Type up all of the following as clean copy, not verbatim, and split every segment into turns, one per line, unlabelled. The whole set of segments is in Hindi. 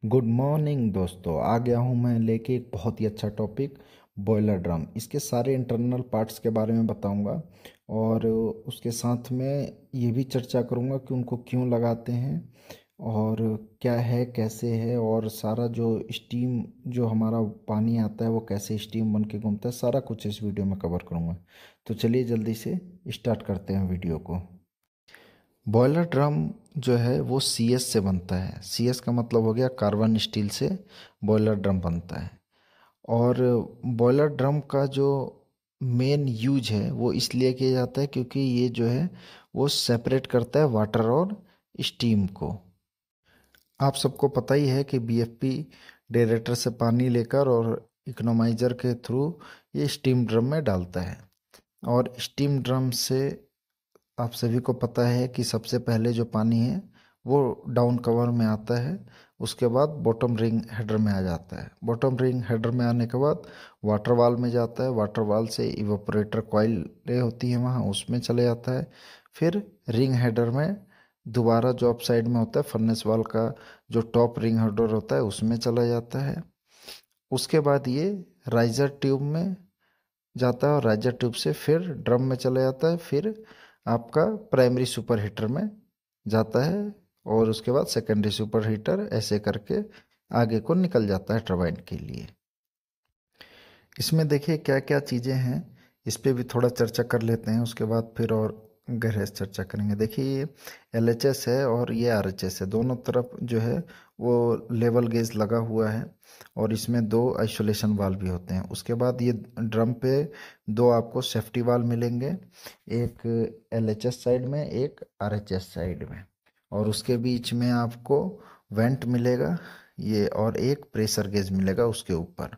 गुड मॉर्निंग दोस्तों। आ गया हूँ मैं लेके एक बहुत ही अच्छा टॉपिक, बॉयलर ड्रम। इसके सारे इंटरनल पार्ट्स के बारे में बताऊंगा और उसके साथ में ये भी चर्चा करूंगा कि उनको क्यों लगाते हैं और क्या है, कैसे है, और सारा जो स्टीम, जो हमारा पानी आता है वो कैसे स्टीम बन के घूमता है, सारा कुछ इस वीडियो में कवर करूंगा। तो चलिए जल्दी से स्टार्ट करते हैं वीडियो को। बॉयलर ड्रम जो है वो CS से बनता है। CS का मतलब हो गया कार्बन स्टील से बॉयलर ड्रम बनता है। और बॉयलर ड्रम का जो मेन यूज है वो इसलिए किया जाता है क्योंकि ये जो है वो सेपरेट करता है वाटर और स्टीम को। आप सबको पता ही है कि BFP डायरेक्टर से पानी लेकर और इकोनोमाइजर के थ्रू ये स्टीम ड्रम में डालता है। और स्टीम ड्रम से आप सभी को पता है कि सबसे पहले जो पानी है वो डाउन कवर में आता है, उसके बाद बॉटम रिंग हेडर में आ जाता है। बॉटम रिंग हेडर में आने के बाद वाटर वाल में जाता है, वाटर वाल से इवेपोरेटर कॉइल होती है वहाँ, उसमें चले जाता है। फिर रिंग हेडर में दोबारा जो अप साइड में होता है फर्नेस वाल का जो टॉप रिंग हेडर होता है उसमें चला जाता है। उसके बाद ये राइजर ट्यूब में जाता है और राइजर ट्यूब से फिर ड्रम में चला जाता है, फिर आपका प्राइमरी सुपर हीटर में जाता है और उसके बाद सेकेंडरी सुपर हीटर, ऐसे करके आगे को निकल जाता है टरबाइन के लिए। इसमें देखिए क्या क्या चीज़ें हैं, इस पे भी थोड़ा चर्चा कर लेते हैं, उसके बाद फिर और गहरे से चर्चा करेंगे। देखिए ये LHS है और ये RHS है, दोनों तरफ जो है वो लेवल गेज लगा हुआ है और इसमें दो आइसोलेशन वाल भी होते हैं। उसके बाद ये ड्रम पे दो आपको सेफ्टी वाल मिलेंगे, एक LHS साइड में, एक RHS साइड में, और उसके बीच में आपको वेंट मिलेगा ये, और एक प्रेशर गेज मिलेगा उसके ऊपर।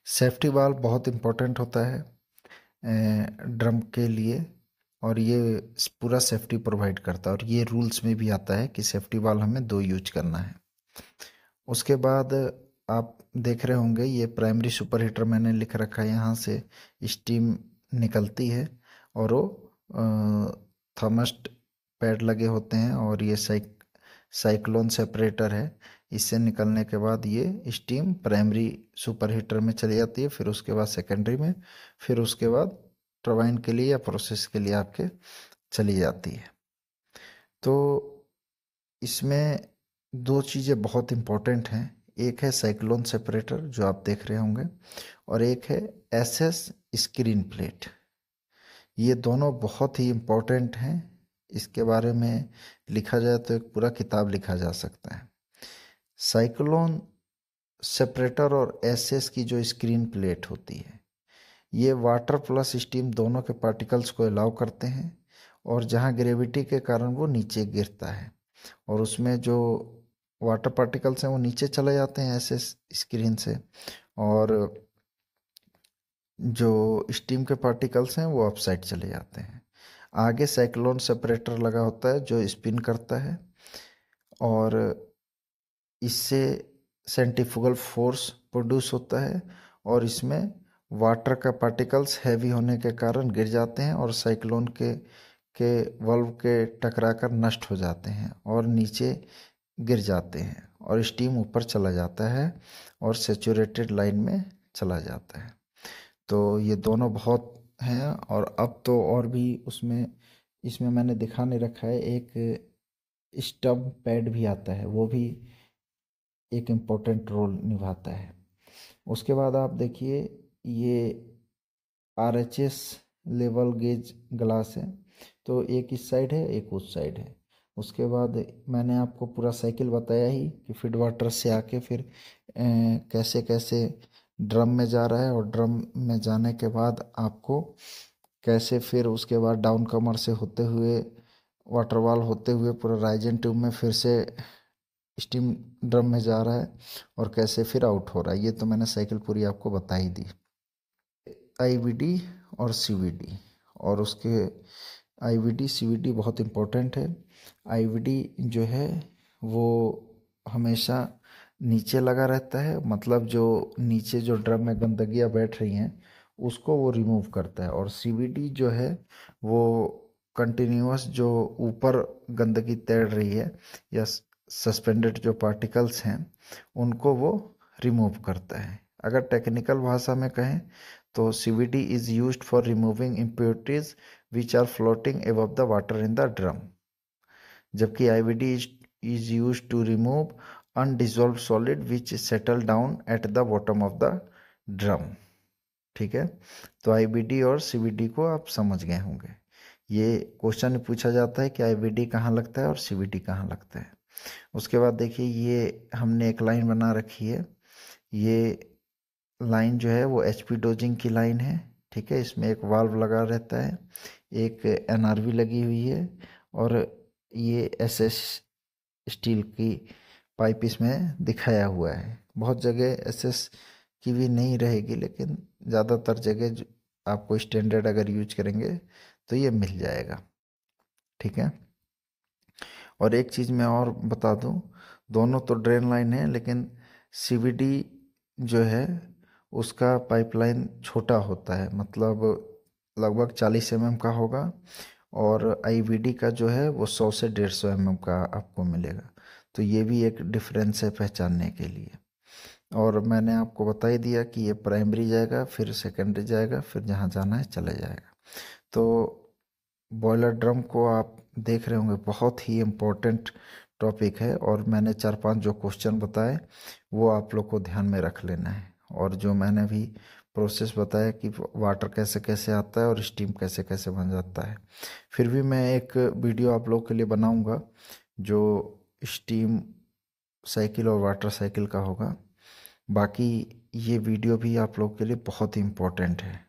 सेफ्टी वाल्व बहुत इम्पोर्टेंट होता है ड्रम के लिए, और ये पूरा सेफ्टी प्रोवाइड करता है, और ये रूल्स में भी आता है कि सेफ्टी वाल्व हमें दो यूज करना है। उसके बाद आप देख रहे होंगे ये प्राइमरी सुपर हीटर मैंने लिख रखा है, यहाँ से स्टीम निकलती है और वो थर्मस्ट पैड लगे होते हैं, और ये साइक्लोन सेपरेटर है। इससे निकलने के बाद ये स्टीम प्राइमरी सुपर हीटर में चली जाती है, फिर उसके बाद सेकेंडरी में, फिर उसके बाद टरबाइन के लिए या प्रोसेस के लिए आपके चली जाती है। तो इसमें दो चीज़ें बहुत इम्पोर्टेंट हैं, एक है साइक्लोन सेपरेटर जो आप देख रहे होंगे, और एक है SS स्क्रीन प्लेट। ये दोनों बहुत ही इम्पोर्टेंट हैं, इसके बारे में लिखा जाए तो एक पूरा किताब लिखा जा सकता है। साइक्लोन सेपरेटर और SS की जो स्क्रीन प्लेट होती है, ये वाटर प्लस स्टीम दोनों के पार्टिकल्स को अलाउ करते हैं, और जहाँ ग्रेविटी के कारण वो नीचे गिरता है और उसमें जो वाटर पार्टिकल्स हैं वो नीचे चले जाते हैं ऐसे स्क्रीन से, और जो स्टीम के पार्टिकल्स हैं वो अपसाइड चले जाते हैं। आगे साइक्लोन सेपरेटर लगा होता है जो स्पिन करता है, और इससे सेंट्रीफ्यूगल फोर्स प्रोड्यूस होता है, और इसमें वाटर का पार्टिकल्स हैवी होने के कारण गिर जाते हैं और साइक्लोन के वल्व के टकराकर नष्ट हो जाते हैं और नीचे गिर जाते हैं, और स्टीम ऊपर चला जाता है और सेचुरेटेड लाइन में चला जाता है। तो ये दोनों बहुत हैं, और अब तो और भी उसमें, इसमें मैंने दिखा नहीं रखा है, एक स्टब पैड भी आता है, वो भी एक इम्पोर्टेंट रोल निभाता है। उसके बाद आप देखिए ये RHS लेवल गेज ग्लास है, तो एक इस साइड है एक उस साइड है। उसके बाद मैंने आपको पूरा साइकिल बताया ही कि फीड वाटर से आके फिर कैसे कैसे ड्रम में जा रहा है, और ड्रम में जाने के बाद आपको कैसे फिर उसके बाद डाउन कमर से होते हुए वाटर वाल होते हुए पूरा राइजन ट्यूब में फिर से स्टीम ड्रम में जा रहा है, और कैसे फिर आउट हो रहा है। ये तो मैंने साइकिल पूरी आपको बता ही दी। IVD और CVD, और उसके IVD CVD बहुत इम्पोर्टेंट है। IVD जो है वो हमेशा नीचे लगा रहता है, मतलब जो नीचे जो ड्रम में गंदगियाँ बैठ रही हैं उसको वो रिमूव करता है, और CVD जो है वो कंटिन्यूअस जो ऊपर गंदगी तैर रही है या सस्पेंडेड जो पार्टिकल्स हैं उनको वो रिमूव करता है। अगर टेक्निकल भाषा में कहें तो CVD is used for removing impurities which are floating above the water in the drum, जबकि IVD is used to remove undissolved solid which settle down at the bottom of the drum. ठीक है, तो IVD और CVD को आप समझ गए होंगे। ये क्वेश्चन पूछा जाता है कि IVD कहाँ लगता है और CVD कहाँ लगता है। उसके बाद देखिए, ये हमने एक लाइन बना रखी है। ये लाइन जो है वो HP डोजिंग की लाइन है। ठीक है, इसमें एक वाल्व लगा रहता है, एक NRV लगी हुई है, और ये SS स्टील की पाइप इसमें दिखाया हुआ है। बहुत जगह SS की भी नहीं रहेगी, लेकिन ज़्यादातर जगह आपको स्टैंडर्ड अगर यूज करेंगे तो ये मिल जाएगा। ठीक है, और एक चीज़ मैं और बता दूं, दोनों तो ड्रेन लाइन है, लेकिन CVD जो है उसका पाइपलाइन छोटा होता है, मतलब लगभग 40 mm का होगा, और IVD का जो है वो 100 से 150 mm का आपको मिलेगा। तो ये भी एक डिफरेंस है पहचानने के लिए। और मैंने आपको बता ही दिया कि ये प्राइमरी जाएगा, फिर सेकेंडरी जाएगा, फिर जहाँ जाना है चले जाएगा। तो बॉयलर ड्रम को आप देख रहे होंगे, बहुत ही इम्पोर्टेंट टॉपिक है, और मैंने 4-5 जो क्वेश्चन बताए वो आप लोग को ध्यान में रख लेना है। और जो मैंने भी प्रोसेस बताया कि वाटर कैसे कैसे आता है और स्टीम कैसे कैसे बन जाता है, फिर भी मैं एक वीडियो आप लोग के लिए बनाऊंगा जो स्टीम साइकिल और वाटर साइकिल का होगा। बाकी ये वीडियो भी आप लोग के लिए बहुत ही इम्पोर्टेंट है।